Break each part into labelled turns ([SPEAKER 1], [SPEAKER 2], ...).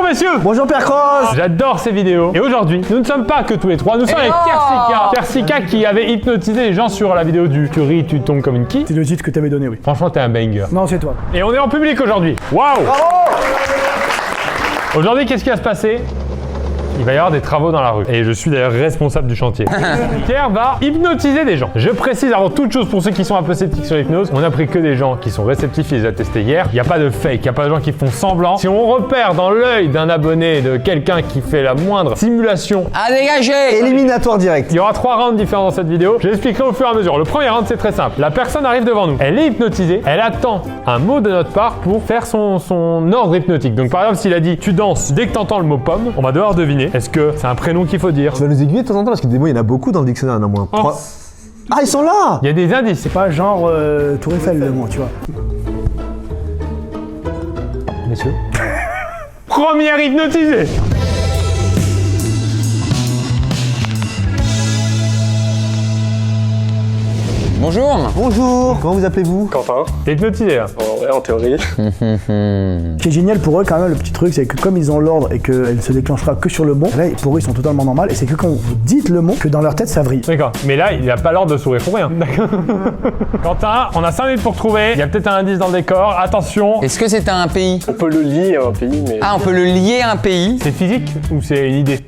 [SPEAKER 1] messieurs.
[SPEAKER 2] Bonjour Pierre Cross.
[SPEAKER 1] J'adore ces vidéos. Et aujourd'hui, nous ne sommes pas que tous les trois, nous sommes avec Kersika. Kersika qui avait hypnotisé les gens sur la vidéo du tu ris, tu tombes comme une qui.
[SPEAKER 2] C'est le titre que t'avais donné, oui.
[SPEAKER 1] Franchement, t'es un banger.
[SPEAKER 2] Non, c'est toi.
[SPEAKER 1] Et on est en public aujourd'hui. Waouh. Aujourd'hui, qu'est-ce qui va se passer? Il va y avoir des travaux dans la rue. Et je suis d'ailleurs responsable du chantier. Pierre va hypnotiser des gens. Je précise avant toute chose pour ceux qui sont un peu sceptiques sur l'hypnose, on a pris que des gens qui sont réceptifs, ils les a testés hier. Il n'y a pas de fake, il n'y a pas de gens qui font semblant. Si on repère dans l'œil d'un abonné, de quelqu'un qui fait la moindre simulation,
[SPEAKER 3] à dégager.
[SPEAKER 2] Éliminatoire direct.
[SPEAKER 1] il y aura 3 rounds différents dans cette vidéo. Je l'expliquerai au fur et à mesure. Le premier round, c'est très simple. La personne arrive devant nous. Elle est hypnotisée. Elle attend un mot de notre part pour faire son ordre hypnotique. Donc par exemple, s'il a dit tu danses, dès que tu entends le mot pomme, on va devoir deviner. Est-ce que c'est un prénom qu'il faut dire?
[SPEAKER 4] Tu vas nous aiguiller de temps en temps parce que des mots, il y en a beaucoup dans le dictionnaire, il y en a moins.
[SPEAKER 1] Oh.
[SPEAKER 4] Ah, ils sont là.
[SPEAKER 1] Il y a des indices.
[SPEAKER 2] C'est pas genre Tour Eiffel, le mot, tu vois.
[SPEAKER 1] Messieurs. Première hypnotisée.
[SPEAKER 3] Bonjour.
[SPEAKER 4] Bonjour. Comment vous appelez-vous?
[SPEAKER 5] Quentin.
[SPEAKER 1] T'es hypnotisé là.
[SPEAKER 5] Ouais, en théorie.
[SPEAKER 2] Ce qui est génial pour eux, quand même, le petit truc, c'est que comme ils ont l'ordre et qu'elle se déclenchera que sur le bon, là, pour eux, ils sont totalement normales. Et c'est que quand vous dites le mot, que dans leur tête, ça vrille.
[SPEAKER 1] D'accord. Mais là, il n'a pas l'ordre de sourire pour rien. D'accord. Quentin, on a 5 minutes pour trouver. Il y a peut-être un indice dans le décor. Attention.
[SPEAKER 3] Est-ce que c'est un pays?
[SPEAKER 5] On peut le lier à un pays, mais...
[SPEAKER 3] Ah, on peut le lier à un pays.
[SPEAKER 1] C'est physique ou c'est une idée?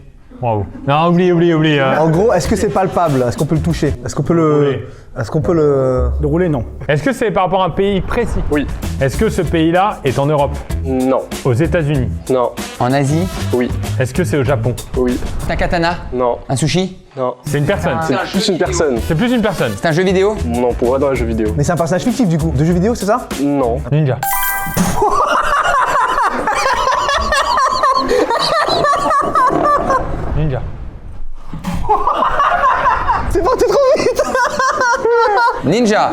[SPEAKER 1] Bravo. Non, oublie.
[SPEAKER 4] En gros, est-ce que c'est palpable? Est-ce qu'on peut le toucher? Est-ce qu'on peut le... Est-ce qu'on peut le...
[SPEAKER 2] De rouler, non.
[SPEAKER 1] Est-ce que c'est par rapport à un pays précis?
[SPEAKER 5] Oui.
[SPEAKER 1] Est-ce que ce pays-là est en Europe?
[SPEAKER 5] Non.
[SPEAKER 1] Aux États-Unis?
[SPEAKER 5] Non.
[SPEAKER 3] En Asie?
[SPEAKER 5] Oui.
[SPEAKER 1] Est-ce que c'est au Japon?
[SPEAKER 5] Oui.
[SPEAKER 3] C'est un katana?
[SPEAKER 5] Non.
[SPEAKER 3] Un sushi?
[SPEAKER 5] Non.
[SPEAKER 1] C'est une personne.
[SPEAKER 5] C'est plus une personne.
[SPEAKER 1] C'est plus une personne.
[SPEAKER 3] C'est un jeu vidéo?
[SPEAKER 5] Non, pour moi, dans les jeux vidéo.
[SPEAKER 4] Mais c'est un personnage fictif du coup. De jeux vidéo, c'est ça?
[SPEAKER 5] Non.
[SPEAKER 1] Ninja. Ninja.
[SPEAKER 4] C'est parti trop vite.
[SPEAKER 3] Ninja.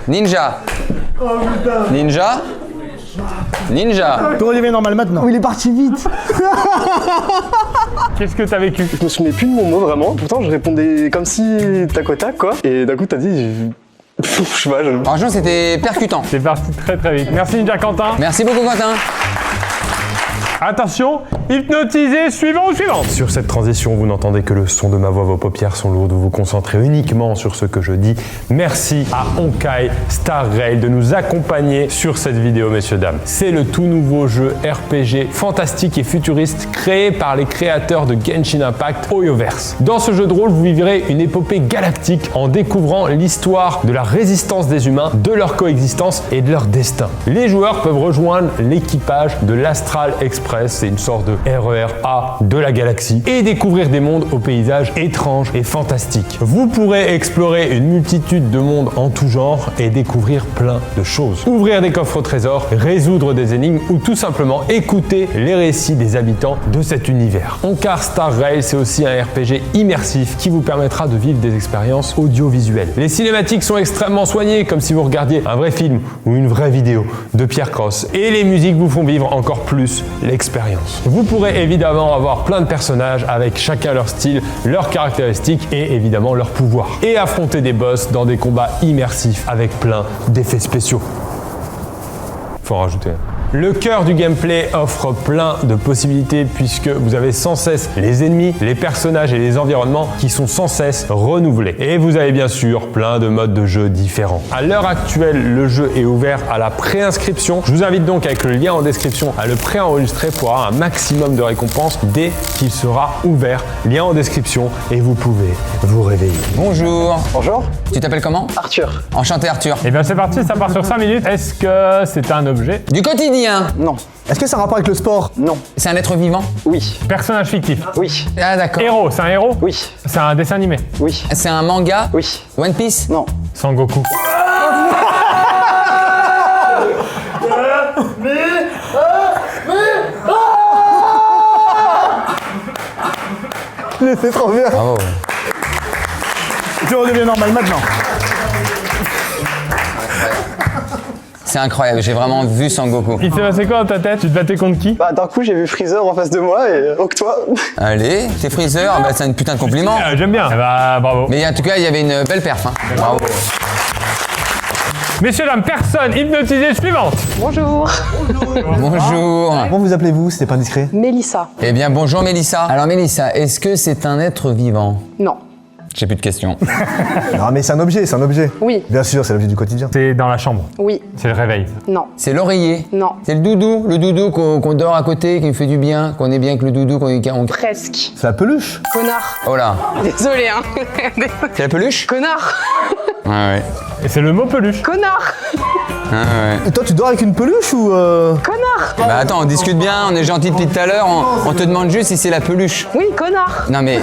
[SPEAKER 3] Ninja. Ninja. Ninja.
[SPEAKER 2] Tout redevient normal maintenant.
[SPEAKER 4] Oh, il est parti vite.
[SPEAKER 1] Qu'est-ce que t'as vécu?
[SPEAKER 5] Je me souvenais plus de mon mot, vraiment. Pourtant, je répondais comme si tac au tac, quoi. Et d'un coup, t'as dit... Je sais pas,
[SPEAKER 3] Franchement, c'était percutant.
[SPEAKER 1] C'est parti très très vite. Merci Ninja Quentin.
[SPEAKER 3] Merci beaucoup, Quentin.
[SPEAKER 1] Attention, hypnotisé, suivant ou suivante. Sur cette transition, vous n'entendez que le son de ma voix, vos paupières sont lourdes, vous vous concentrez uniquement sur ce que je dis. Merci à Honkai Star Rail de nous accompagner sur cette vidéo, messieurs, dames. C'est le tout nouveau jeu RPG fantastique et futuriste créé par les créateurs de Genshin Impact, Hoyoverse. Dans ce jeu de rôle, vous vivrez une épopée galactique en découvrant l'histoire de la résistance des humains, de leur coexistence et de leur destin. Les joueurs peuvent rejoindre l'équipage de l'Astral Express, c'est une sorte de RER-A de la galaxie, et découvrir des mondes aux paysages étranges et fantastiques. Vous pourrez explorer une multitude de mondes en tout genre et découvrir plein de choses. Ouvrir des coffres au trésor, résoudre des énigmes ou tout simplement écouter les récits des habitants de cet univers. Honkai Star Rail, c'est aussi un RPG immersif qui vous permettra de vivre des expériences audiovisuelles. Les cinématiques sont extrêmement soignées, comme si vous regardiez un vrai film ou une vraie vidéo de Pierre Cross. Et les musiques vous font vivre encore plus l'expérience. Vous pourrez évidemment avoir plein de personnages avec chacun leur style, leurs caractéristiques et évidemment leurs pouvoirs. Et affronter des boss dans des combats immersifs avec plein d'effets spéciaux. Faut en rajouter. Le cœur du gameplay offre plein de possibilités puisque vous avez sans cesse les ennemis, les personnages et les environnements qui sont sans cesse renouvelés. Et vous avez bien sûr plein de modes de jeu différents. À l'heure actuelle, le jeu est ouvert à la préinscription. Je vous invite donc avec le lien en description à le préenregistrer pour avoir un maximum de récompenses dès qu'il sera ouvert. Lien en description et vous pouvez vous réveiller.
[SPEAKER 3] Bonjour.
[SPEAKER 5] Bonjour.
[SPEAKER 3] Tu t'appelles comment?
[SPEAKER 5] Arthur.
[SPEAKER 3] Enchanté, Arthur.
[SPEAKER 1] Et bien c'est parti, ça part sur 5 minutes. Est-ce que c'est un objet?
[SPEAKER 3] Du quotidien.
[SPEAKER 5] Non.
[SPEAKER 4] Est-ce que ça a un rapport avec le sport?
[SPEAKER 5] Non.
[SPEAKER 3] C'est un être vivant?
[SPEAKER 5] Oui.
[SPEAKER 1] Personnage fictif?
[SPEAKER 5] Oui.
[SPEAKER 3] Ah, d'accord.
[SPEAKER 1] Héros, c'est un héros?
[SPEAKER 5] Oui.
[SPEAKER 1] C'est un dessin animé?
[SPEAKER 5] Oui.
[SPEAKER 3] C'est un manga?
[SPEAKER 5] Oui.
[SPEAKER 3] One Piece?
[SPEAKER 5] Non.
[SPEAKER 1] Sangoku.
[SPEAKER 4] C'est trop bien.
[SPEAKER 3] Bravo.
[SPEAKER 2] Tout redevient normal maintenant.
[SPEAKER 3] C'est incroyable, j'ai vraiment vu Sangoku.
[SPEAKER 1] Il s'est passé quoi dans ta tête? Tu te battais contre qui?
[SPEAKER 5] Bah, d'un coup, j'ai vu Freezer en face de moi et oh que toi.
[SPEAKER 3] Allez, t'es Freezer, bah, c'est un putain de compliment.
[SPEAKER 1] J'aime bien. Bah bravo.
[SPEAKER 3] Mais en tout cas, il y avait une belle perf. Hein. Bravo.
[SPEAKER 1] Messieurs, dames, personne hypnotisée suivante.
[SPEAKER 6] Bonjour.
[SPEAKER 3] Bonjour.
[SPEAKER 4] Comment vous appelez-vous, si c'est pas indiscret?
[SPEAKER 6] Mélissa.
[SPEAKER 3] Eh bien, bonjour Mélissa. Alors Mélissa, est-ce que c'est un être vivant?
[SPEAKER 6] Non.
[SPEAKER 3] J'ai plus de questions.
[SPEAKER 4] Non, mais c'est un objet, c'est un objet.
[SPEAKER 6] Oui.
[SPEAKER 4] Bien sûr, c'est l'objet du quotidien.
[SPEAKER 1] C'est dans la chambre.
[SPEAKER 6] Oui.
[SPEAKER 1] C'est le réveil.
[SPEAKER 6] Non.
[SPEAKER 3] C'est l'oreiller?
[SPEAKER 6] Non.
[SPEAKER 3] C'est le doudou qu'on dort à côté, qui nous fait du bien, qu'on est bien avec le doudou, qu'on...
[SPEAKER 6] Presque.
[SPEAKER 4] C'est la peluche.
[SPEAKER 6] Connard.
[SPEAKER 3] Oh là.
[SPEAKER 6] Désolé, hein.
[SPEAKER 3] C'est la peluche?
[SPEAKER 6] Connard.
[SPEAKER 3] Ouais.
[SPEAKER 1] Et c'est le mot peluche.
[SPEAKER 6] Connard.
[SPEAKER 3] Ouais.
[SPEAKER 4] Et toi, tu dors avec une peluche ou
[SPEAKER 6] Connard.
[SPEAKER 3] Bah attends, on discute bien, on est gentil depuis tout à l'heure, on te demande juste si c'est la peluche.
[SPEAKER 6] Oui, connard.
[SPEAKER 3] Non mais...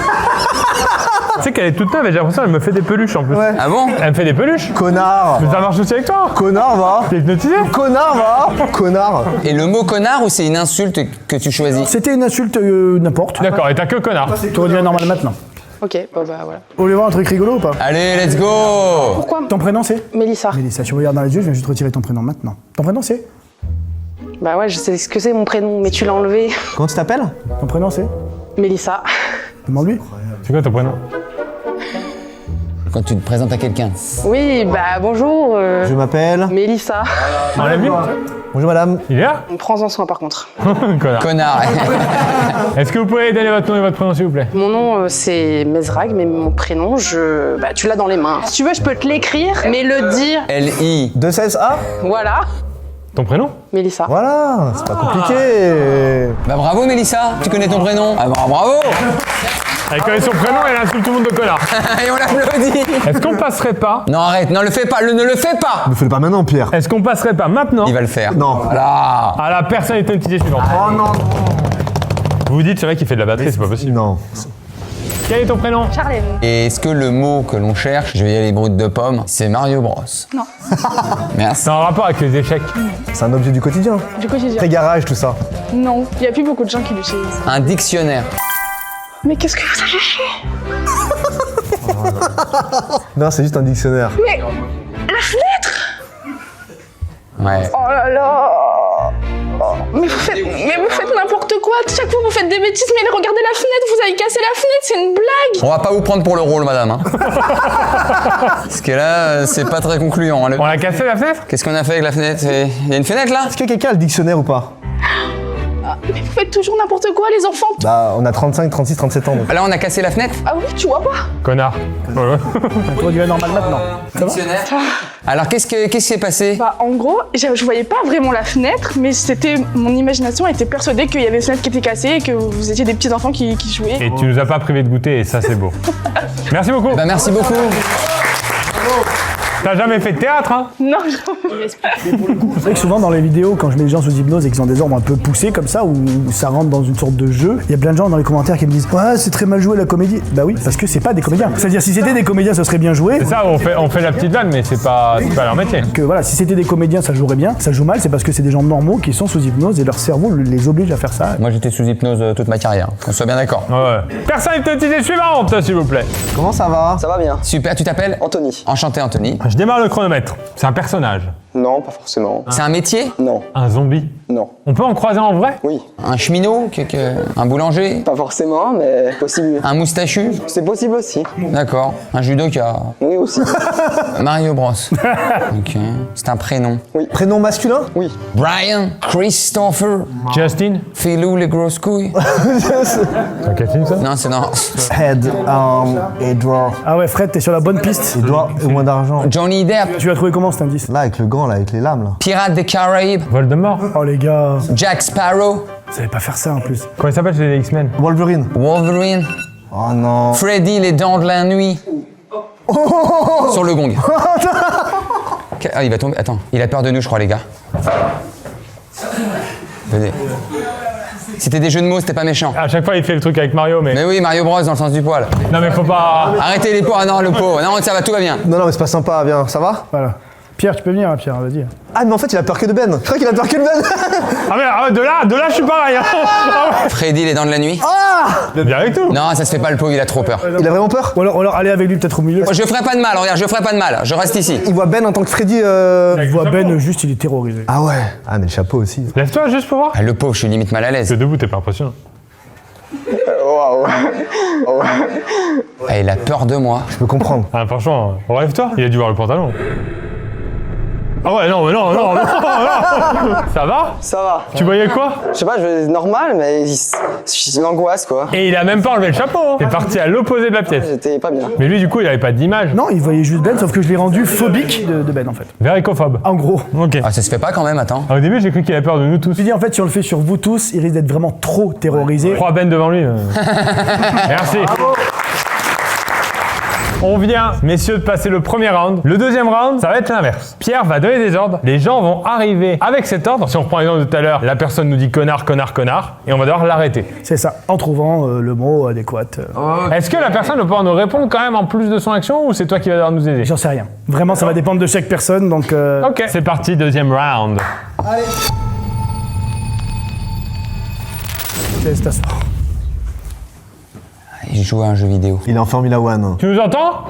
[SPEAKER 1] Tu sais qu'elle est toute neuve et j'ai l'impression qu'elle me fait des peluches en plus.
[SPEAKER 4] Ouais.
[SPEAKER 3] Ah bon?
[SPEAKER 1] Elle me fait des peluches.
[SPEAKER 4] Connard.
[SPEAKER 1] Mais ça marche aussi avec toi.
[SPEAKER 4] Connard, va.
[SPEAKER 1] T'es hypnotisé.
[SPEAKER 4] Connard, va. Connard.
[SPEAKER 3] Et le mot connard ou c'est une insulte que tu choisis?
[SPEAKER 2] C'était une insulte n'importe.
[SPEAKER 1] D'accord, et t'as que connard.
[SPEAKER 2] Tu redeviens normal maintenant.
[SPEAKER 6] Ok, bah voilà.
[SPEAKER 2] Vous voulez voir un truc rigolo ou pas?
[SPEAKER 3] Allez, let's go!
[SPEAKER 6] Pourquoi
[SPEAKER 2] Ton prénom c'est?
[SPEAKER 6] Mélissa.
[SPEAKER 2] Mélissa, tu me regardes dans les yeux, je viens juste retirer ton prénom maintenant. Ton prénom c'est?
[SPEAKER 6] Bah ouais, je sais ce que c'est mon prénom, mais tu l'as enlevé.
[SPEAKER 4] Comment tu t'appelles?
[SPEAKER 2] Ton prénom c'est?
[SPEAKER 6] Mélissa.
[SPEAKER 2] Demande-lui.
[SPEAKER 1] C'est quoi ton prénom?
[SPEAKER 3] Quand tu te présentes à quelqu'un.
[SPEAKER 6] Oui, bah bonjour.
[SPEAKER 4] Je m'appelle.
[SPEAKER 6] Mélissa.
[SPEAKER 1] Enlève-lui.
[SPEAKER 4] Bonjour madame.
[SPEAKER 1] Il est là.
[SPEAKER 6] Prends-en soin par contre.
[SPEAKER 1] Connard.
[SPEAKER 3] Connard.
[SPEAKER 1] Est-ce que vous pouvez donner votre nom et votre prénom s'il vous plaît?
[SPEAKER 6] Mon nom c'est Mesrag, mais mon prénom, tu l'as dans les mains. Si tu veux, je peux te l'écrire, mais le dire.
[SPEAKER 3] L-I.
[SPEAKER 4] 216A.
[SPEAKER 6] Voilà.
[SPEAKER 1] Ton prénom?
[SPEAKER 6] Mélissa.
[SPEAKER 4] Voilà, c'est pas compliqué.
[SPEAKER 3] Bah bravo Mélissa, tu connais ton prénom? Ah bah bravo!
[SPEAKER 1] Elle connaît son prénom et elle insulte tout le monde de connard.
[SPEAKER 3] Et on l'applaudit!
[SPEAKER 1] Est-ce qu'on passerait pas?
[SPEAKER 3] Non arrête, non le fais pas, ne le fais pas!
[SPEAKER 4] Ne fais-le pas maintenant, Pierre.
[SPEAKER 1] Est-ce qu'on passerait pas maintenant
[SPEAKER 3] Il va le faire.
[SPEAKER 4] Non.
[SPEAKER 3] Voilà!
[SPEAKER 1] à la personne hypnotisée suivante?
[SPEAKER 4] Oh non.
[SPEAKER 1] Vous vous dites, c'est vrai qu'il fait de la batterie, c'est pas possible.
[SPEAKER 4] Non.
[SPEAKER 1] Quel est ton prénom?
[SPEAKER 6] Charlène.
[SPEAKER 3] Et est-ce que le mot que l'on cherche, je vais y aller brut de pomme, c'est Mario Bros?
[SPEAKER 6] Non.
[SPEAKER 3] Merci.
[SPEAKER 1] C'est en rapport avec les échecs.
[SPEAKER 4] C'est un objet du quotidien.
[SPEAKER 6] Du quotidien.
[SPEAKER 4] Très garage, tout ça.
[SPEAKER 6] Non. Il n'y a plus beaucoup de gens qui l'utilisent.
[SPEAKER 3] Un dictionnaire.
[SPEAKER 6] Mais qu'est-ce que vous avez fait?
[SPEAKER 4] Non, c'est juste un dictionnaire.
[SPEAKER 6] Mais la fenêtre.
[SPEAKER 3] Ouais.
[SPEAKER 6] Oh là là. Oh. Mais vous faites n'importe quoi. Chaque fois vous faites des bêtises. Mais regardez la fenêtre. Vous avez cassé la fenêtre. C'est une blague.
[SPEAKER 3] On va pas vous prendre pour le rôle, madame. Hein. Parce que là, c'est pas très concluant. Hein.
[SPEAKER 1] On a cassé la fenêtre?
[SPEAKER 3] Qu'est-ce qu'on a fait avec la fenêtre? Il y a une fenêtre là?
[SPEAKER 4] Est-ce que quelqu'un a le dictionnaire ou pas?
[SPEAKER 6] Mais vous faites toujours n'importe quoi, les enfants.
[SPEAKER 4] Bah, on a 35, 36, 37 ans. Donc.
[SPEAKER 3] Là, on a cassé la fenêtre?
[SPEAKER 6] Ah oui, tu vois pas.
[SPEAKER 1] Connard. Ouais.
[SPEAKER 2] Tu redeviens normal maintenant. Ça va?
[SPEAKER 3] Dictionnaire. Alors, qu'est-ce qui s'est passé?
[SPEAKER 6] Bah en gros, je voyais pas vraiment la fenêtre, mais c'était mon imagination était persuadée qu'il y avait une fenêtre qui était cassée et que vous étiez des petits enfants qui jouaient.
[SPEAKER 1] Et tu nous as pas privé de goûter et ça c'est beau. Merci beaucoup.
[SPEAKER 3] Bah, merci beaucoup.
[SPEAKER 1] T'as jamais fait de théâtre, hein?
[SPEAKER 6] Non,
[SPEAKER 2] C'est vrai que souvent dans les vidéos, quand je mets les gens sous hypnose et qu'ils ont des ordres un peu poussés comme ça, où ça rentre dans une sorte de jeu, il y a plein de gens dans les commentaires qui me disent « Ouais, c'est très mal joué la comédie ». Bah oui, parce que c'est pas des comédiens. C'est-à-dire, si c'était des comédiens, ça serait bien joué.
[SPEAKER 1] C'est ça, on fait la petite vanne, mais c'est pas leur métier.
[SPEAKER 2] Que voilà, si c'était des comédiens, ça jouerait bien. Ça joue mal, c'est parce que c'est des gens normaux qui sont sous hypnose et leur cerveau les oblige à faire ça.
[SPEAKER 3] Moi, j'étais sous hypnose toute ma carrière. Qu'on soit bien d'accord.
[SPEAKER 1] Ouais. Personne hypnotisée suivante, s'il vous plaît.
[SPEAKER 4] Comment ça va?
[SPEAKER 5] Ça va bien.
[SPEAKER 3] Super, tu t'appelles?
[SPEAKER 5] Anthony.
[SPEAKER 3] Enchanté, Anthony.
[SPEAKER 1] Je démarre le chronomètre. C'est un personnage.
[SPEAKER 5] Non, pas forcément.
[SPEAKER 3] C'est un métier?
[SPEAKER 5] Non,
[SPEAKER 1] Un zombie.
[SPEAKER 5] non.
[SPEAKER 1] On peut en croiser en vrai?
[SPEAKER 5] Oui,
[SPEAKER 3] Un cheminot? Un boulanger?
[SPEAKER 5] pas forcément, mais possible.
[SPEAKER 3] Un moustachu?
[SPEAKER 5] C'est possible aussi.
[SPEAKER 3] D'accord. Un judoka?
[SPEAKER 5] Oui aussi.
[SPEAKER 3] Mario Bros. Ok. C'est un prénom.
[SPEAKER 4] Prénom masculin?
[SPEAKER 5] Oui.
[SPEAKER 3] Brian? Christopher?
[SPEAKER 1] Justin?
[SPEAKER 3] Philou les grosses couilles?
[SPEAKER 1] C'est quel film ça?
[SPEAKER 3] Non, c'est non.
[SPEAKER 4] Head, arm et doigt.
[SPEAKER 2] Ah ouais, Fred, t'es sur la bonne piste.
[SPEAKER 4] Et doigt et moins d'argent.
[SPEAKER 3] Johnny Depp?
[SPEAKER 2] Tu l'as trouvé comment cet indice?
[SPEAKER 4] Là, avec le gant, là, avec les lames, là.
[SPEAKER 3] Pirates des Caraïbes?
[SPEAKER 1] Voldemort.
[SPEAKER 2] Oh les gars,
[SPEAKER 3] Jack Sparrow?
[SPEAKER 2] vous savez pas faire ça en plus.
[SPEAKER 1] Comment il s'appelle chez les X-Men?
[SPEAKER 4] Wolverine.
[SPEAKER 3] Wolverine?
[SPEAKER 4] Oh non.
[SPEAKER 3] Freddy les dents de la nuit? Sur le gong. Ah, il va tomber. Attends, il a peur de nous, je crois, les gars. Venez. C'était des jeux de mots, c'était pas méchant.
[SPEAKER 1] À chaque fois, il fait le truc avec Mario, mais.
[SPEAKER 3] Mais oui, Mario Bros dans le sens du poil.
[SPEAKER 1] Non, mais faut pas.
[SPEAKER 3] Arrêtez les pots. Ah non, le pot. Non, ça va, tout va bien.
[SPEAKER 4] Non, mais c'est pas sympa, viens, ça va?
[SPEAKER 2] Voilà. Pierre, tu peux venir, hein, Pierre, vas-y.
[SPEAKER 4] Ah, mais en fait, il a peur que de Ben. Je crois qu'il a peur que de Ben.
[SPEAKER 1] Ah, mais de là, je suis pareil. Hein. Ah
[SPEAKER 3] Freddy les dents de la nuit?
[SPEAKER 1] ouais. Bien avec tout.
[SPEAKER 3] Non, ça se fait pas le pot, il a trop peur.
[SPEAKER 4] Il a vraiment peur?
[SPEAKER 2] Ou alors allez avec lui peut-être au milieu.
[SPEAKER 3] Je ferai pas de mal, regarde, je ferai pas de mal. Je reste ici.
[SPEAKER 4] Il voit Ben en tant que Freddy.
[SPEAKER 2] Je vois Ben, juste, il est terrorisé.
[SPEAKER 4] Ah ouais. Ah, mais le chapeau aussi.
[SPEAKER 1] Lève-toi juste pour voir.
[SPEAKER 3] Ah, le pauvre, je suis limite mal à
[SPEAKER 1] Parce que
[SPEAKER 3] l'aise.
[SPEAKER 1] debout, t'es pas impressionnant.
[SPEAKER 5] Waouh.
[SPEAKER 3] Ah, il a peur de moi.
[SPEAKER 4] Je peux comprendre.
[SPEAKER 1] Ah, franchement, relève-toi. Il a dû voir le pantalon. Ah ouais, non, mais non. Ça va?
[SPEAKER 5] Ça va.
[SPEAKER 1] Tu voyais quoi?
[SPEAKER 5] Je sais pas, normal, mais c'est une angoisse quoi.
[SPEAKER 1] Et il a même pas enlevé le chapeau, hein. T'es parti à l'opposé de la pièce.
[SPEAKER 5] J'étais pas bien.
[SPEAKER 1] Mais lui, du coup, il avait pas d'image.
[SPEAKER 2] Non, il voyait juste Ben, sauf que je l'ai rendu phobique de Ben en fait.
[SPEAKER 1] Véricophobe.
[SPEAKER 2] En gros.
[SPEAKER 1] Ok.
[SPEAKER 3] Ah, ça se fait pas quand même, attends.
[SPEAKER 1] Au début, j'ai cru qu'il avait peur de nous tous.
[SPEAKER 2] Je me suis dit en fait, si on le fait sur vous tous, il risque d'être vraiment trop terrorisé.
[SPEAKER 1] 3 Ben devant lui. Merci. On vient, messieurs, de passer le premier round. Le deuxième round, ça va être l'inverse. Pierre va donner des ordres. Les gens vont arriver avec cet ordre. Si on reprend l'exemple de tout à l'heure, la personne nous dit connard, connard, connard. Et on va devoir l'arrêter.
[SPEAKER 2] C'est ça, en trouvant le mot adéquat.
[SPEAKER 1] Est-ce que la personne va pouvoir nous répondre quand même en plus de son action ou c'est toi qui vas devoir nous aider?
[SPEAKER 2] J'en sais rien. Vraiment, ça va dépendre de chaque personne, donc...
[SPEAKER 1] Ok, c'est parti, deuxième round.
[SPEAKER 2] Laisse t'asseoir.
[SPEAKER 3] Il joue à un jeu vidéo.
[SPEAKER 4] Il est en Formula One.
[SPEAKER 1] Tu nous entends?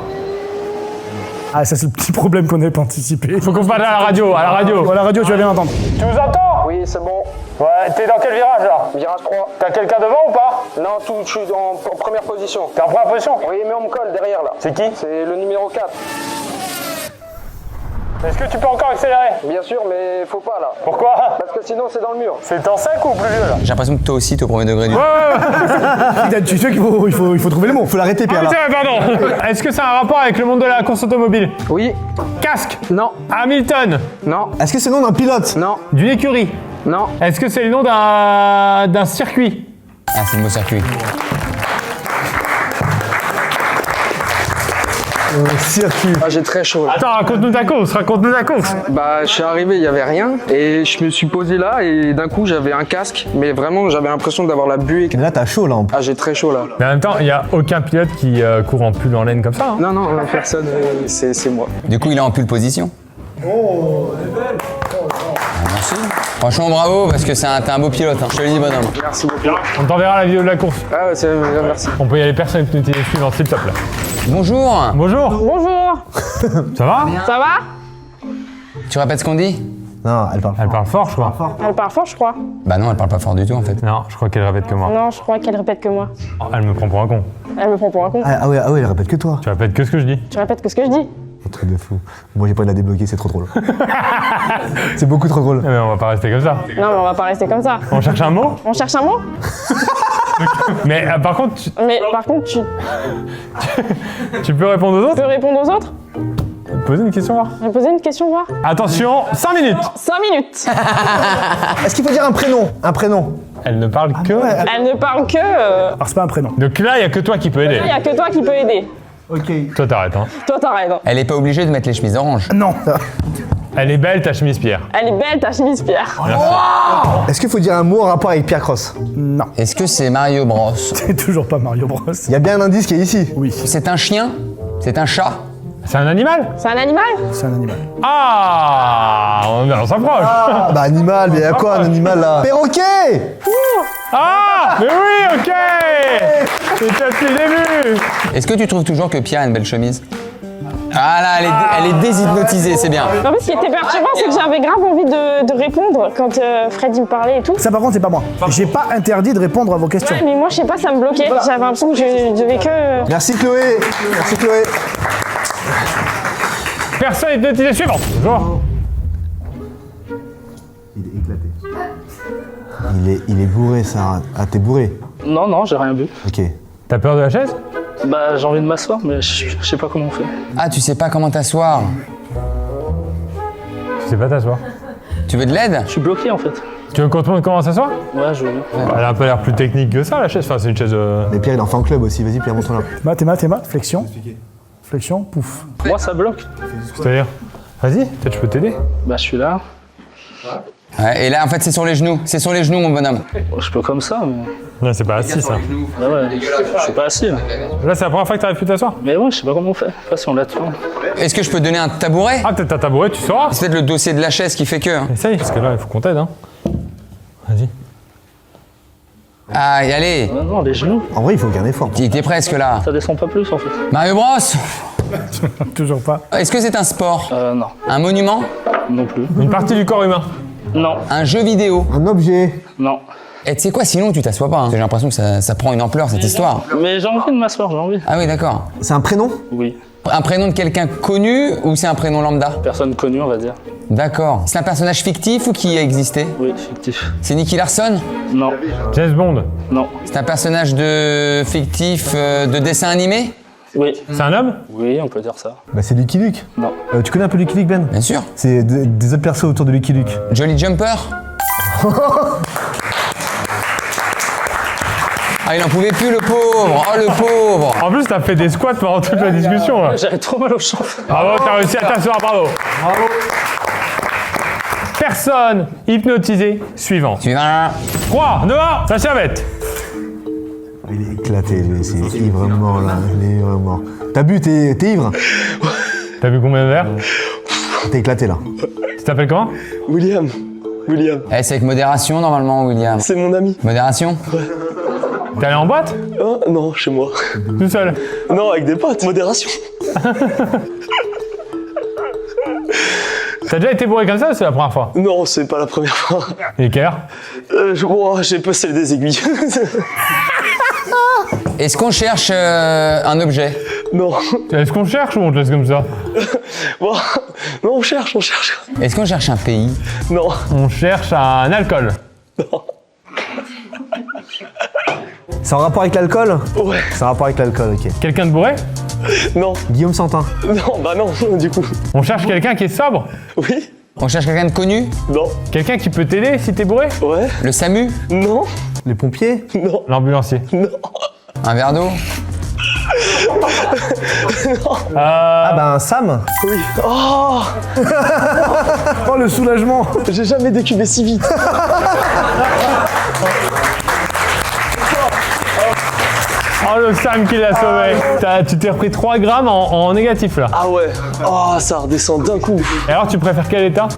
[SPEAKER 2] Ah, ça c'est le petit problème qu'on n'avait pas anticipé.
[SPEAKER 1] Faut qu'on parle à la radio, à la radio.
[SPEAKER 2] À la radio, tu vas bien entendre.
[SPEAKER 1] Tu nous entends?
[SPEAKER 5] Oui, c'est bon.
[SPEAKER 1] Ouais, t'es dans quel virage là?
[SPEAKER 5] Virage 3.
[SPEAKER 1] T'as quelqu'un devant ou pas?
[SPEAKER 5] Non, je suis en première position.
[SPEAKER 1] T'es en première position?
[SPEAKER 5] Oui, mais on me colle derrière là.
[SPEAKER 1] C'est qui?
[SPEAKER 5] C'est le numéro 4.
[SPEAKER 1] Est-ce que tu peux encore accélérer?
[SPEAKER 5] Bien sûr, mais faut pas là.
[SPEAKER 1] Pourquoi?
[SPEAKER 5] Parce que sinon c'est dans le mur.
[SPEAKER 1] C'est en 5 ou plus vieux là?
[SPEAKER 3] J'ai l'impression que toi aussi, t'es au premier degré du.
[SPEAKER 2] Tu sais qu'il faut trouver le mot.
[SPEAKER 4] Faut l'arrêter, Pierre, là.
[SPEAKER 1] Pardon. Est-ce que ça a un rapport avec le monde de la course automobile?
[SPEAKER 5] Oui.
[SPEAKER 1] Casque?
[SPEAKER 5] Non.
[SPEAKER 1] Hamilton?
[SPEAKER 5] Non.
[SPEAKER 4] Est-ce que c'est le nom d'un pilote?
[SPEAKER 5] Non.
[SPEAKER 1] D'une écurie?
[SPEAKER 5] Non.
[SPEAKER 1] Est-ce que c'est le nom d'un circuit?
[SPEAKER 3] Ah, c'est le mot circuit.
[SPEAKER 4] Circuit.
[SPEAKER 5] Ah, j'ai très chaud là.
[SPEAKER 1] Attends, raconte-nous ta course,
[SPEAKER 5] Bah, je suis arrivé, il y avait rien et je me suis posé là et d'un coup j'avais un casque, mais vraiment j'avais l'impression d'avoir la buée.
[SPEAKER 4] Mais là, t'as chaud, là, en plus.
[SPEAKER 5] Ah, j'ai très chaud là.
[SPEAKER 1] Mais en même temps, il n'y a aucun pilote qui court en pull en laine comme ça. Hein.
[SPEAKER 5] Non, non, personne, c'est moi.
[SPEAKER 3] Du coup, il est en pole position. Merci. Franchement, bravo, parce que t'es un beau pilote, hein. Je te le dis, bonhomme.
[SPEAKER 5] Merci beaucoup.
[SPEAKER 1] On t'enverra la vidéo de la course.
[SPEAKER 5] Ah, ouais, merci.
[SPEAKER 1] On peut y aller personne avec notre suivante, s'il te plaît.
[SPEAKER 3] Bonjour.
[SPEAKER 1] Bonjour.
[SPEAKER 6] Bonjour.
[SPEAKER 1] Ça va?
[SPEAKER 6] Ça va?
[SPEAKER 3] Tu répètes ce qu'on dit?
[SPEAKER 4] Non, elle parle.
[SPEAKER 1] Elle parle fort, je crois.
[SPEAKER 6] Elle parle fort, je crois.
[SPEAKER 3] Bah non, elle parle pas fort du tout, en fait.
[SPEAKER 1] Non, je crois qu'elle répète que moi.
[SPEAKER 6] Non, je crois qu'elle répète que moi.
[SPEAKER 1] Elle me prend pour un con.
[SPEAKER 6] Elle me prend pour un con.
[SPEAKER 4] Ah ouais, elle répète que toi.
[SPEAKER 1] Tu répètes que ce que je dis.
[SPEAKER 6] Tu répètes que ce que je dis.
[SPEAKER 4] Un truc de fou. Moi, j'ai pas envie de la débloquer, c'est trop drôle. C'est beaucoup trop drôle.
[SPEAKER 1] Mais on va pas rester comme ça.
[SPEAKER 6] Non, mais on va pas rester comme ça.
[SPEAKER 1] On cherche un mot.
[SPEAKER 6] On cherche un mot?
[SPEAKER 1] Mais par contre,
[SPEAKER 6] Mais par contre, tu
[SPEAKER 1] tu peux répondre aux autres?
[SPEAKER 6] peux répondre aux autres?
[SPEAKER 1] Poser une question, voir.
[SPEAKER 6] Je vais poser une question, voir.
[SPEAKER 1] Attention, 5 minutes.
[SPEAKER 6] 5 minutes.
[SPEAKER 4] Est-ce qu'il faut dire un prénom? Un prénom.
[SPEAKER 1] Elle ne parle que...
[SPEAKER 6] Elle ne parle que...
[SPEAKER 2] Alors c'est pas un prénom.
[SPEAKER 1] Donc là, il n'y a que toi qui peux aider.
[SPEAKER 6] Il n'y a que toi qui peux aider.
[SPEAKER 4] Ok.
[SPEAKER 1] Toi, t'arrêtes, hein.
[SPEAKER 6] Toi, t'arrêtes. Hein.
[SPEAKER 3] Elle est pas obligée de mettre les chemises orange.
[SPEAKER 2] Non.
[SPEAKER 1] Elle est belle, ta chemise Pierre.
[SPEAKER 6] Elle est belle, ta chemise, Pierre.
[SPEAKER 4] Est-ce qu'il faut dire un mot en rapport avec Pierre Cross?
[SPEAKER 2] Non.
[SPEAKER 3] Est-ce que c'est Mario Bros?
[SPEAKER 2] C'est toujours pas Mario Bros.
[SPEAKER 4] Il y a bien un indice qui est ici.
[SPEAKER 2] Oui,
[SPEAKER 3] C'est un chien? C'est un chat?
[SPEAKER 1] C'est un animal?
[SPEAKER 6] C'est un animal?
[SPEAKER 2] c'est un animal.
[SPEAKER 1] Ah, on s'approche.
[SPEAKER 4] Ah, bah animal, mais il y a quoi un animal là? Perroquet!
[SPEAKER 1] Ah, mais oui, ok. C'est depuis le début.
[SPEAKER 3] Est-ce que tu trouves toujours que Pierre a une belle chemise? Ah là, elle est déshypnotisée, c'est bien.
[SPEAKER 6] En fait, ce qui était perturbant, c'est que j'avais grave envie de répondre quand Fred il me parlait et tout.
[SPEAKER 2] Ça par contre c'est pas moi. J'ai pas interdit de répondre à vos questions.
[SPEAKER 6] Mais moi, je sais pas, ça me bloquait. J'avais l'impression que je devais que...
[SPEAKER 4] Merci Chloé! Merci Chloé!
[SPEAKER 1] Personne n'est identité suivante. Bonjour.
[SPEAKER 4] Il est éclaté. Il est bourré, Sarah. Ah, t'es bourré?
[SPEAKER 7] Non, non, j'ai rien vu.
[SPEAKER 4] Ok.
[SPEAKER 1] T'as peur de la chaise?
[SPEAKER 7] Bah, j'ai envie de m'asseoir, mais je sais pas comment on fait.
[SPEAKER 3] Ah, tu sais pas comment t'asseoir.
[SPEAKER 1] Tu sais pas t'asseoir.
[SPEAKER 3] Tu veux de l'aide?
[SPEAKER 7] Je suis bloqué en fait.
[SPEAKER 1] Tu veux qu'on te montre comment s'asseoir?
[SPEAKER 7] Ouais, je veux bien.
[SPEAKER 1] Elle a un peu l'air plus technique que ça, la chaise. Enfin, c'est une chaise...
[SPEAKER 4] Mais Pierre, il est en fan club aussi. Vas-y, Pierre, montre-la.
[SPEAKER 2] Tes mains, flexion. Flexion, pouf.
[SPEAKER 7] Moi, ça bloque.
[SPEAKER 1] C'est-à-dire? Vas-y, peut-être je peux t'aider.
[SPEAKER 7] Bah, je suis là.
[SPEAKER 3] Ouais, et là, en fait, c'est sur les genoux. C'est sur les genoux, mon bonhomme.
[SPEAKER 7] Je peux comme ça, mais.
[SPEAKER 1] Non, c'est pas assis, ça.
[SPEAKER 7] Bah ouais, je suis pas assis là.
[SPEAKER 1] Là, c'est la première fois que t'arrives plus t'asseoir.
[SPEAKER 7] Mais ouais, je sais pas comment on fait. Pas si on la tourne.
[SPEAKER 3] Est-ce que je peux te donner un tabouret?
[SPEAKER 1] Ah, peut-être ta tabouret, tu sauras.
[SPEAKER 3] C'est peut-être le dossier de la chaise qui fait que. hein.
[SPEAKER 1] Essaye, parce que là, il faut qu'on t'aide, hein. Vas-y.
[SPEAKER 3] Aïe, allez.
[SPEAKER 7] Non, non, les genoux,
[SPEAKER 4] En vrai, il faut aucun effort.
[SPEAKER 3] T'es presque là.
[SPEAKER 7] ça descend pas plus en fait.
[SPEAKER 3] Mario Bros.
[SPEAKER 2] Toujours pas.
[SPEAKER 3] Est-ce que c'est un sport?
[SPEAKER 7] Non,
[SPEAKER 3] Un monument?
[SPEAKER 7] non plus.
[SPEAKER 1] Une partie du corps humain.
[SPEAKER 7] Non,
[SPEAKER 3] Un jeu vidéo?
[SPEAKER 4] Un objet.
[SPEAKER 7] non.
[SPEAKER 3] Et tu sais quoi, sinon tu t'assois pas. Hein. J'ai l'impression que ça prend une ampleur, cette histoire.
[SPEAKER 7] Mais j'ai envie de m'asseoir, j'ai envie.
[SPEAKER 3] Ah oui, d'accord.
[SPEAKER 4] C'est un prénom?
[SPEAKER 7] Oui.
[SPEAKER 3] Un prénom de quelqu'un connu ou c'est un prénom lambda?
[SPEAKER 7] Personne connue, on va dire.
[SPEAKER 3] D'accord. C'est un personnage fictif ou qui a existé?
[SPEAKER 7] Oui, fictif.
[SPEAKER 3] C'est Nicky Larson?
[SPEAKER 7] Non.
[SPEAKER 1] James Bond.
[SPEAKER 7] Non.
[SPEAKER 3] C'est un personnage de fictif de dessin animé?
[SPEAKER 7] Oui.
[SPEAKER 1] C'est un homme?
[SPEAKER 7] Oui, on peut dire ça.
[SPEAKER 4] Bah c'est Lucky Luke.
[SPEAKER 7] Non.
[SPEAKER 4] Tu connais un peu Lucky Luke, Ben?
[SPEAKER 3] Bien sûr.
[SPEAKER 4] C'est des autres persos autour de Lucky Luke.
[SPEAKER 3] Jolly Jumper? Ah, il en pouvait plus, le pauvre. Oh, le pauvre.
[SPEAKER 1] En plus, t'as fait des squats pendant toute la discussion. Là.
[SPEAKER 7] J'avais trop mal au champ.
[SPEAKER 1] Bravo, t'as réussi à t'asseoir, bravo. Bravo. Personne hypnotisée suivante.
[SPEAKER 3] Suivant.
[SPEAKER 1] 3, 2, 1, ça servette.
[SPEAKER 4] Il est éclaté, lui, c'est ivrement là, il est ivrement. T'as bu, t'es ivre?
[SPEAKER 1] T'as vu combien de verres?
[SPEAKER 4] T'es éclaté là.
[SPEAKER 1] Tu t'appelles comment?
[SPEAKER 8] William.
[SPEAKER 3] Eh, c'est avec modération, normalement, William.
[SPEAKER 8] C'est mon ami.
[SPEAKER 3] Modération?
[SPEAKER 1] T'es allé en boîte?
[SPEAKER 8] Oh, non, chez moi.
[SPEAKER 1] Tout seul?
[SPEAKER 8] Non, avec des potes. Modération.
[SPEAKER 1] T'as déjà été bourré comme ça ou c'est la première fois?
[SPEAKER 8] Non, c'est pas la première fois.
[SPEAKER 1] Et quelle heure?
[SPEAKER 8] J'ai passé des aiguilles.
[SPEAKER 3] Est-ce qu'on cherche un objet?
[SPEAKER 8] Non.
[SPEAKER 1] Est-ce qu'on cherche ou on te laisse comme ça?
[SPEAKER 8] Bon, non, on cherche.
[SPEAKER 3] Est-ce qu'on cherche un pays?
[SPEAKER 8] Non.
[SPEAKER 1] On cherche un alcool.
[SPEAKER 4] C'est en rapport avec l'alcool?
[SPEAKER 8] Ouais.
[SPEAKER 4] C'est en rapport avec l'alcool, ok.
[SPEAKER 1] Quelqu'un de bourré?
[SPEAKER 8] Non.
[SPEAKER 4] Guillaume Santin.
[SPEAKER 8] Non, bah non, du coup.
[SPEAKER 1] On cherche quelqu'un qui est sobre?
[SPEAKER 8] Oui.
[SPEAKER 3] On cherche quelqu'un de connu?
[SPEAKER 8] Non.
[SPEAKER 1] Quelqu'un qui peut t'aider si t'es bourré?
[SPEAKER 8] Ouais.
[SPEAKER 3] Le SAMU?
[SPEAKER 8] Non.
[SPEAKER 4] Les pompiers?
[SPEAKER 8] Non.
[SPEAKER 1] L'ambulancier.
[SPEAKER 8] Non.
[SPEAKER 3] Un verre d'eau?
[SPEAKER 4] Ah bah un Sam?
[SPEAKER 8] Oui. Oh,
[SPEAKER 2] Oh, le soulagement.
[SPEAKER 8] j'ai jamais décubé si vite.
[SPEAKER 1] Oh, le Sam qui l'a sauvé. Tu t'es repris 3 grammes en négatif là.
[SPEAKER 8] Ah ouais. Oh, ça redescend d'un coup.
[SPEAKER 1] Et alors, tu préfères quel état?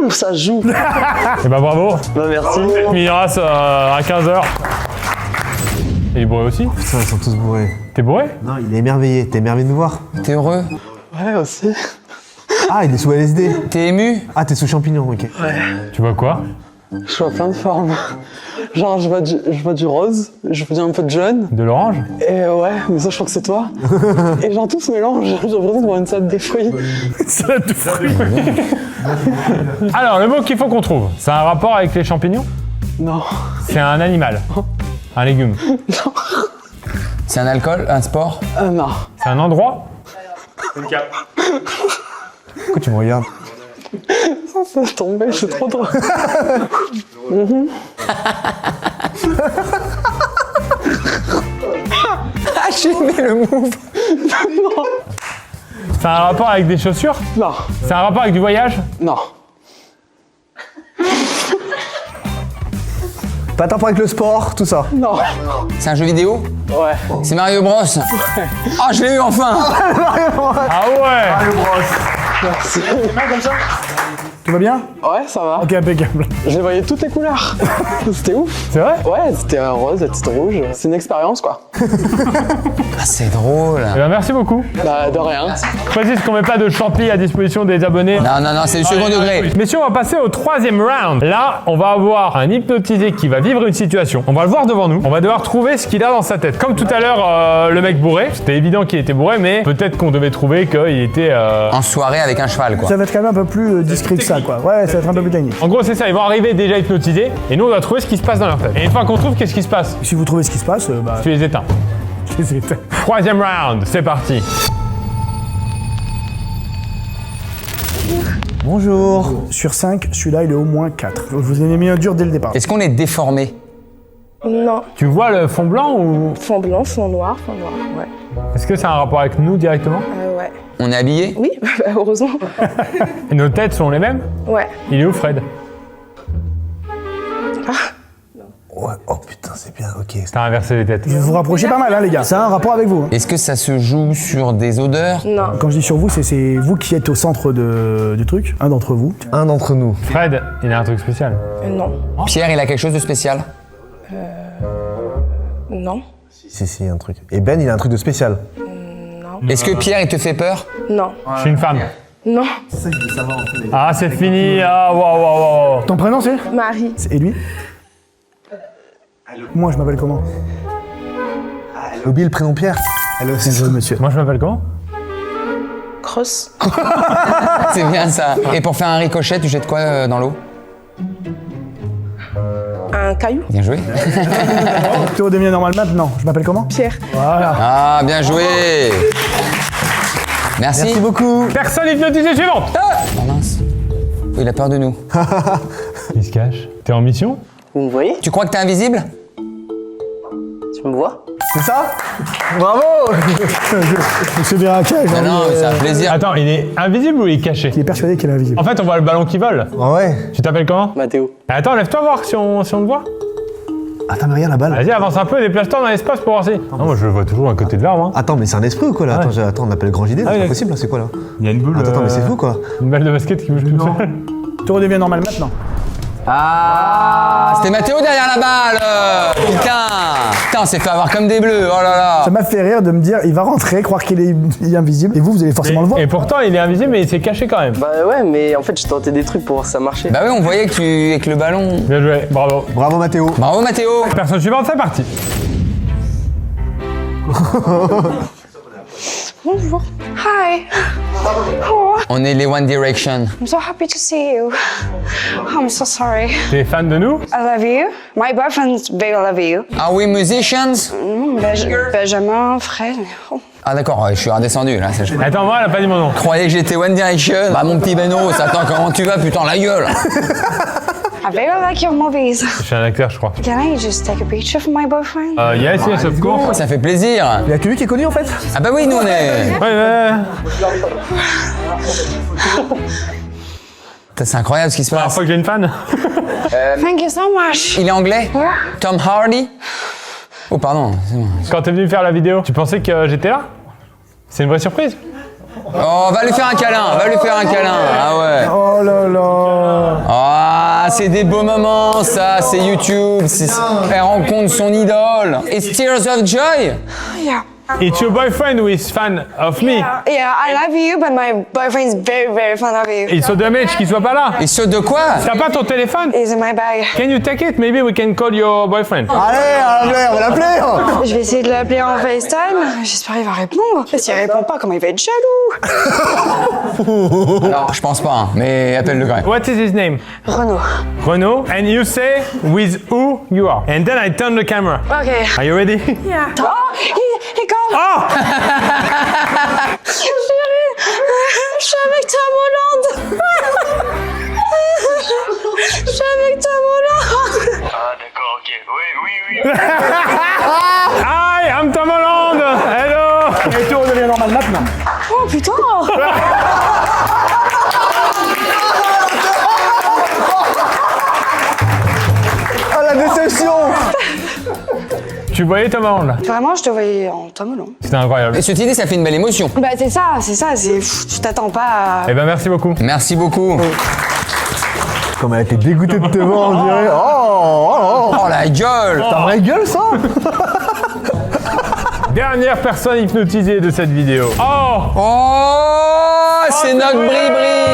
[SPEAKER 8] Ça joue.
[SPEAKER 1] Eh ben bravo.
[SPEAKER 8] Bah merci.
[SPEAKER 1] Miras à 15h. Il est bourré aussi?
[SPEAKER 4] Putain, ils sont tous bourrés.
[SPEAKER 1] T'es bourré?
[SPEAKER 4] Non, il est émerveillé. T'es émerveillé de nous voir?
[SPEAKER 3] T'es heureux?
[SPEAKER 8] Ouais, aussi.
[SPEAKER 4] Ah, il est sous LSD.
[SPEAKER 3] T'es ému?
[SPEAKER 4] Ah, t'es sous champignon, ok.
[SPEAKER 1] Tu vois quoi?
[SPEAKER 8] Je vois plein de formes. Genre, je vois du rose, je vois un peu de jaune.
[SPEAKER 1] De l'orange?
[SPEAKER 8] Et ouais, mais ça, je crois que c'est toi. Et genre, tout se mélange. J'ai l'impression de voir une salade de fruits.
[SPEAKER 1] Salade de fruits. Alors, le mot qu'il faut qu'on trouve, c'est un rapport avec les champignons?
[SPEAKER 8] Non.
[SPEAKER 1] C'est un animal. Un légume.
[SPEAKER 3] C'est un alcool? Un sport?
[SPEAKER 8] Non.
[SPEAKER 1] C'est un endroit?
[SPEAKER 4] Pourquoi tu me regardes?
[SPEAKER 8] Ça va tomber, c'est trop drôle.
[SPEAKER 3] Ah, j'ai aimé le move!
[SPEAKER 1] C'est un rapport avec des chaussures?
[SPEAKER 8] Non.
[SPEAKER 1] C'est un rapport avec du voyage?
[SPEAKER 8] Non.
[SPEAKER 4] Pas de rapport avec le sport, tout ça.
[SPEAKER 8] Non.
[SPEAKER 3] C'est un jeu vidéo?
[SPEAKER 8] Ouais.
[SPEAKER 3] C'est Mario Bros? Ah, je l'ai eu enfin!
[SPEAKER 1] Ah ouais!
[SPEAKER 8] Merci.
[SPEAKER 2] Tout va bien?
[SPEAKER 8] Ouais, ça va.
[SPEAKER 2] Ok, impeccable.
[SPEAKER 8] Je les voyais toutes les couleurs. C'était ouf.
[SPEAKER 1] C'est vrai?
[SPEAKER 8] Ouais, c'était rose, c'était rouge. C'est une expérience, quoi.
[SPEAKER 3] Ah, c'est drôle!
[SPEAKER 1] Eh ben merci beaucoup.
[SPEAKER 8] Bah, de rien.
[SPEAKER 1] Je précise qu'on met pas de champi à disposition des abonnés.
[SPEAKER 3] Non, non, non, c'est du second degré.
[SPEAKER 1] Messieurs, on va passer au 3e round. Là, on va avoir un hypnotisé qui va vivre une situation. On va le voir devant nous. On va devoir trouver ce qu'il a dans sa tête. Comme tout à l'heure, le mec bourré. C'était évident qu'il était bourré, mais peut-être qu'on devait trouver qu'il était...
[SPEAKER 3] En soirée avec un cheval, quoi.
[SPEAKER 2] Ça va être quand même un peu plus discret que ça, quoi. Ouais, ça va être un peu plus technique.
[SPEAKER 1] En gros, c'est ça. Ils vont arriver déjà hypnotisés. Et nous, on va trouver ce qui se passe dans leur tête. Et une fois qu'on trouve, qu'est-ce qui se passe?
[SPEAKER 2] Si vous trouvez ce qui se passe, bah.
[SPEAKER 1] Tu les éteins. 3e round, c'est parti.
[SPEAKER 4] Bonjour.
[SPEAKER 2] Sur 5, celui-là, il est au moins 4. Je vous en ai mis un dur dès le départ.
[SPEAKER 3] Est-ce qu'on est déformé?
[SPEAKER 6] Non.
[SPEAKER 1] Tu vois le fond blanc ou...
[SPEAKER 6] Fond blanc, fond noir, ouais.
[SPEAKER 1] Est-ce que c'est un rapport avec nous directement?
[SPEAKER 6] Ouais.
[SPEAKER 3] On est habillé?
[SPEAKER 6] Oui, heureusement.
[SPEAKER 1] Et nos têtes sont les mêmes?
[SPEAKER 6] Ouais.
[SPEAKER 1] Il est où, Fred?
[SPEAKER 4] Ouais, oh putain, c'est bien, ok.
[SPEAKER 1] T'as inversé les têtes.
[SPEAKER 2] Vous vous rapprochez pas mal, hein, les gars. Ça a un rapport avec vous. Hein.
[SPEAKER 3] Est-ce que ça se joue sur des odeurs?
[SPEAKER 6] Non.
[SPEAKER 2] Quand je dis sur vous, c'est vous qui êtes au centre du truc. Un d'entre vous.
[SPEAKER 4] Un d'entre nous.
[SPEAKER 1] Fred, il a un truc spécial.
[SPEAKER 6] Non.
[SPEAKER 3] Pierre, il a quelque chose de spécial?
[SPEAKER 6] Non.
[SPEAKER 4] Si, un truc. Et Ben, il a un truc de spécial.
[SPEAKER 3] Est-ce que Pierre, il te fait peur?
[SPEAKER 6] Non.
[SPEAKER 1] Je suis une femme.
[SPEAKER 6] Non.
[SPEAKER 1] Ah, c'est fini. Ah, waouh.
[SPEAKER 2] Ton prénom, c'est?
[SPEAKER 6] Marie.
[SPEAKER 2] Et lui? Moi, je m'appelle comment?
[SPEAKER 4] Elle a oublié le prénom Pierre. Elle a aussi
[SPEAKER 2] Bonjour, monsieur.
[SPEAKER 1] Moi, je m'appelle comment?
[SPEAKER 6] Cross.
[SPEAKER 3] C'est bien ça. Et pour faire un ricochet, tu jettes quoi dans l'eau?
[SPEAKER 6] Un caillou.
[SPEAKER 3] Bien joué.
[SPEAKER 2] Tu redeviens normal maintenant. Je m'appelle comment?
[SPEAKER 6] Pierre.
[SPEAKER 2] Voilà.
[SPEAKER 3] Ah, bien joué. Merci.
[SPEAKER 4] Merci beaucoup.
[SPEAKER 1] Personne hypnotisée suivante.
[SPEAKER 3] Oh mince. Il a peur de nous.
[SPEAKER 1] Il se cache. T'es en mission?
[SPEAKER 8] Vous me voyez?
[SPEAKER 3] Tu crois que t'es invisible?
[SPEAKER 8] Tu me vois?
[SPEAKER 4] C'est ça? Bravo.
[SPEAKER 2] Monsieur Verraca,
[SPEAKER 3] Ah non, mais c'est un plaisir.
[SPEAKER 1] Attends, il est invisible ou il est caché?
[SPEAKER 2] il est persuadé qu'il est invisible.
[SPEAKER 1] En fait, on voit le ballon qui vole.
[SPEAKER 4] Ah ouais.
[SPEAKER 1] Tu t'appelles comment?
[SPEAKER 8] Mathéo.
[SPEAKER 1] Attends, lève-toi voir si on te voit.
[SPEAKER 2] Attends, mais regarde la balle.
[SPEAKER 1] Vas-y, avance un peu, déplace-toi dans l'espace pour voir si. Non, moi je le vois toujours à côté de l'arbre. Hein.
[SPEAKER 4] Attends, mais c'est un esprit ou quoi là?
[SPEAKER 1] Ouais.
[SPEAKER 4] Attends, on appelle le grand JD, c'est
[SPEAKER 1] ouais.
[SPEAKER 4] pas possible là, c'est quoi là?
[SPEAKER 1] Il y a une boule.
[SPEAKER 4] Attends, mais c'est fou quoi.
[SPEAKER 1] Une balle de basket qui bouge toute seule.
[SPEAKER 2] Tu redeviens normal maintenant.
[SPEAKER 3] Ah, c'était Mathéo derrière la balle. Putain, on s'est fait avoir comme des bleus. Oh là là.
[SPEAKER 2] Ça m'a fait rire de me dire, il va rentrer, croire qu'il est invisible, et vous allez forcément le voir.
[SPEAKER 1] Et pourtant, il est invisible, mais il s'est caché quand même.
[SPEAKER 8] Bah ouais, mais en fait, j'ai tenté des trucs pour voir si ça marchait.
[SPEAKER 3] Bah oui, on voyait que tu avec le ballon.
[SPEAKER 1] Bien joué, bravo.
[SPEAKER 4] Bravo Mathéo.
[SPEAKER 3] Bravo Mathéo.
[SPEAKER 1] Personne suivante, c'est parti.
[SPEAKER 6] Bonjour. Hi. Oh,
[SPEAKER 3] On est les One Direction.
[SPEAKER 6] I'm so happy to see you. I'm so sorry.
[SPEAKER 1] T'es fan de nous?
[SPEAKER 6] I love you. My boyfriend's big love you.
[SPEAKER 3] Are we musicians?
[SPEAKER 6] Benjamin, Fred. Oh.
[SPEAKER 3] Ah d'accord, ouais, je suis redescendu là. Je
[SPEAKER 1] Attends, moi, elle a pas dit mon nom.
[SPEAKER 3] croyais que j'étais One Direction. Bah mon petit Beno, attends, comment tu vas? Putain, la gueule.
[SPEAKER 6] I very like your movies.
[SPEAKER 1] Je suis un acteur, je crois.
[SPEAKER 6] Can I just take a picture of my boyfriend?
[SPEAKER 1] Yes, yes, of course.
[SPEAKER 3] Ça fait plaisir.
[SPEAKER 2] Il y a que lui qui est connu en fait.
[SPEAKER 3] Ah bah oui, nous on est...
[SPEAKER 1] Ouais.
[SPEAKER 3] Putain, c'est incroyable ce qui se
[SPEAKER 1] Première
[SPEAKER 3] passe.
[SPEAKER 1] fois que j'ai une fan.
[SPEAKER 6] Thank you so much.
[SPEAKER 3] Il est anglais? Tom Hardy? Oh pardon, c'est bon.
[SPEAKER 1] Quand t'es venu faire la vidéo, tu pensais que j'étais là? C'est une vraie surprise?
[SPEAKER 3] Oh, va lui faire un câlin, va lui faire un câlin. Ah ouais.
[SPEAKER 2] Oh là là.
[SPEAKER 3] Ah, c'est des beaux moments, ça, c'est YouTube. Elle rencontre son idole. It's Tears of Joy.
[SPEAKER 6] Yeah.
[SPEAKER 1] It's your boyfriend who is fan of me.
[SPEAKER 6] Yeah, I love you, but my boyfriend's very, very fan of you.
[SPEAKER 1] Il se damage qu'il soit pas là.
[SPEAKER 3] Et ce de quoi?
[SPEAKER 1] T'as pas ton téléphone?
[SPEAKER 6] He's in my bag.
[SPEAKER 1] Can you take it? Maybe we can call your boyfriend.
[SPEAKER 4] Allez, on va l'appeler.
[SPEAKER 6] Je vais essayer de l'appeler en FaceTime. J'espère qu'il va répondre. Et s'il répond pas, comment il va être jaloux?
[SPEAKER 3] Alors, je pense pas, hein, mais appelle-le quand même.
[SPEAKER 1] What is his name?
[SPEAKER 6] Renaud.
[SPEAKER 1] Renaud. And you say with who you are. And then I turn the camera.
[SPEAKER 6] Okay.
[SPEAKER 1] Are you ready?
[SPEAKER 6] Yeah. Oh, he called.
[SPEAKER 1] Oh!
[SPEAKER 6] Chérie, je suis avec Tom Holland. Je suis avec Tom Holland.
[SPEAKER 1] Hi, I'm Tom Holland. Hello.
[SPEAKER 2] Et tu redeviens normal maintenant.
[SPEAKER 6] Oh putain.
[SPEAKER 4] Oh la déception.
[SPEAKER 1] Tu voyais Tom Holland là?
[SPEAKER 6] Vraiment, je te voyais en Tom Holland.
[SPEAKER 1] C'était incroyable.
[SPEAKER 3] Et ceci dit, ça fait une belle émotion.
[SPEAKER 6] Bah c'est ça, tu t'attends pas à...
[SPEAKER 1] Eh ben merci beaucoup.
[SPEAKER 3] Merci beaucoup.
[SPEAKER 4] Comme elle était dégoûtée de te voir, on dirait. Oh.
[SPEAKER 3] Oh la gueule.
[SPEAKER 4] T'as vraie gueule ça?
[SPEAKER 1] Dernière personne hypnotisée de cette vidéo. Oh!
[SPEAKER 3] Oh, c'est notre Bri-Bri.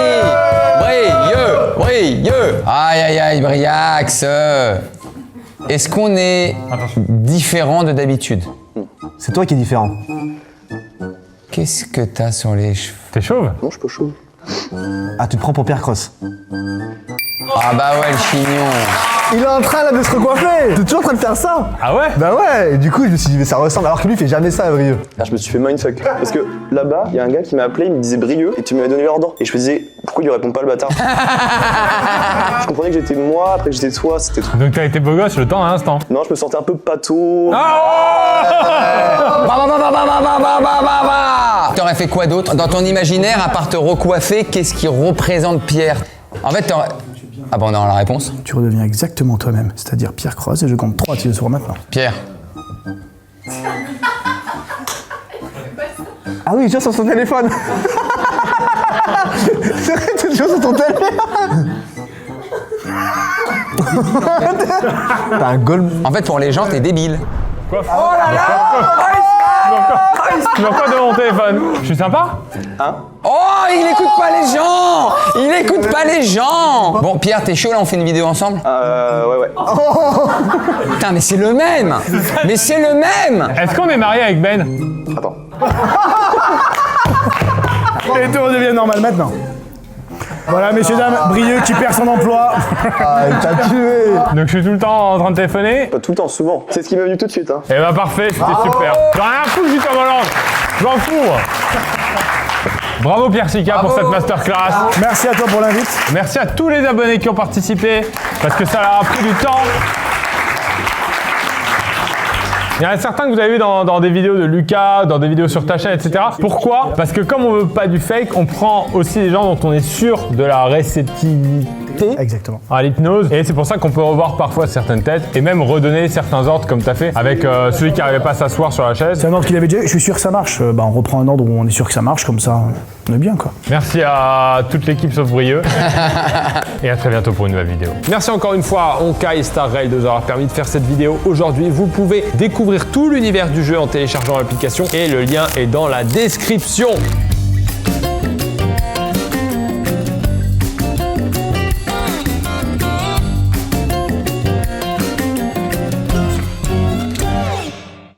[SPEAKER 3] Brieux. Aïe, aïe, Briax. Est-ce qu'on est différent de d'habitude?
[SPEAKER 4] C'est toi qui es différent.
[SPEAKER 3] Qu'est-ce que t'as sur les cheveux?
[SPEAKER 1] T'es chauve?
[SPEAKER 8] Non, je suis pas chaud.
[SPEAKER 4] Ah, tu te prends pour Pierre Cross.
[SPEAKER 3] Ah bah ouais, le chignon.
[SPEAKER 4] Il est en train là de se recoiffer. T'es toujours en train de faire ça?
[SPEAKER 1] Ah ouais?
[SPEAKER 4] Bah ouais, et du coup je me suis dit mais ça ressemble, alors que lui il fait jamais ça à Brieux.
[SPEAKER 9] Ah, je me suis fait mindfuck. Parce que là-bas, il y a un gars qui m'a appelé, il me disait Brieux, et tu m'avais donné l'ordre. Et je me disais, pourquoi il lui répond pas le bâtard? Je comprenais que j'étais moi, après que j'étais toi, c'était trop.
[SPEAKER 1] Donc t'as été beau gosse le temps à l'instant.
[SPEAKER 9] Non, je me sentais un peu pâteau.
[SPEAKER 3] T'aurais fait quoi d'autre? Dans ton imaginaire, à part te recoiffer, qu'est-ce qui représente Pierre? En fait, t'aurais... Ah bon, on a la réponse.
[SPEAKER 2] Tu redeviens exactement toi-même, c'est-à-dire Pierre Cross, et je compte 3, tu le sauras maintenant.
[SPEAKER 3] Pierre.
[SPEAKER 4] Ah oui, il est sur son téléphone. C'est vrai, tu es toujours sur ton téléphone. T'as un goal.
[SPEAKER 3] En fait, pour les gens, t'es débile.
[SPEAKER 1] Quoi? Oh là là! Tu m'as quoi de mon téléphone? Je suis sympa?
[SPEAKER 3] Oh, il écoute pas les gens! Il écoute pas les gens! Bon, Pierre, t'es chaud là, on fait une vidéo ensemble?
[SPEAKER 9] Ouais.
[SPEAKER 3] Putain, mais c'est le même! Mais c'est le même!
[SPEAKER 1] Est-ce qu'on est marié avec Ben?
[SPEAKER 9] Attends.
[SPEAKER 2] Et tout redevient normal maintenant. Voilà, messieurs, dames, Brieux qui perd son emploi.
[SPEAKER 4] Ah, il t'a tué.
[SPEAKER 1] Donc je suis tout le temps en train de téléphoner.
[SPEAKER 9] Pas tout le temps, souvent. C'est ce qui m'est venu tout de suite. Hein.
[SPEAKER 1] Eh bah parfait, c'était super. J'en ai rien à foutre du Tom Holland. Je m'en fous. Moi. Bravo Pierre Sika pour cette masterclass.
[SPEAKER 2] Merci à toi pour l'invite.
[SPEAKER 1] Merci à tous les abonnés qui ont participé parce que ça leur a pris du temps. Il y en a certains que vous avez vu dans des vidéos de Lucas, dans des vidéos sur ta chaîne, etc. Pourquoi? Parce que comme on veut pas du fake, on prend aussi des gens dont on est sûr de la réceptivité
[SPEAKER 2] Exactement.
[SPEAKER 1] à l'hypnose. Et c'est pour ça qu'on peut revoir parfois certaines têtes et même redonner certains ordres comme tu as fait avec celui qui n'arrivait pas à s'asseoir sur la chaise.
[SPEAKER 2] C'est un ordre qu'il avait déjà. Je suis sûr que ça marche. Bah, on reprend un ordre où on est sûr que ça marche, comme ça, on est bien quoi.
[SPEAKER 1] Merci à toute l'équipe sauf Brieux. Et à très bientôt pour une nouvelle vidéo. Merci encore une fois à Honkai et Star Rail de nous avoir permis de faire cette vidéo aujourd'hui. Vous pouvez découvrir tout l'univers du jeu en téléchargeant l'application et le lien est dans la description.